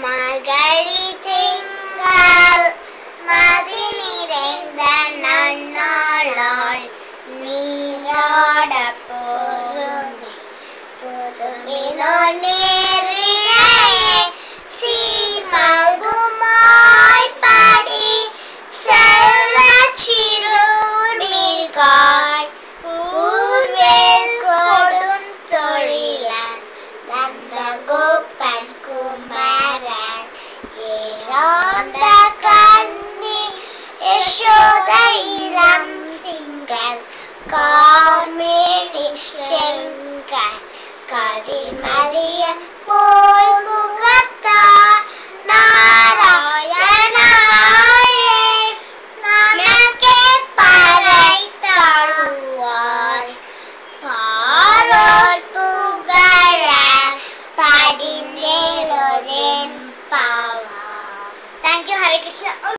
மார்கழி திங்கள் மதி நிறைந்த நன்னாளால் நீராட புதுமினோ நேரிழையே சீர்மல்குமாய் பாடி செல்வச் சிறுர் மிகாய் கூர்வேல் கொடுந்தொழிலன் நந்தகோபன் குமரன் ஏராந்த கண்ணி யசோத இளம் சிங்கன் கார்மேனி செங்கன் கதிர்மலிய போல் முகத்தார் நாராயணாயே நமக்கே பறைத்தாழ்வார் பாரோர் புகழ படிந்தேலோரென் பாவா. Thank you, Hare Krishna.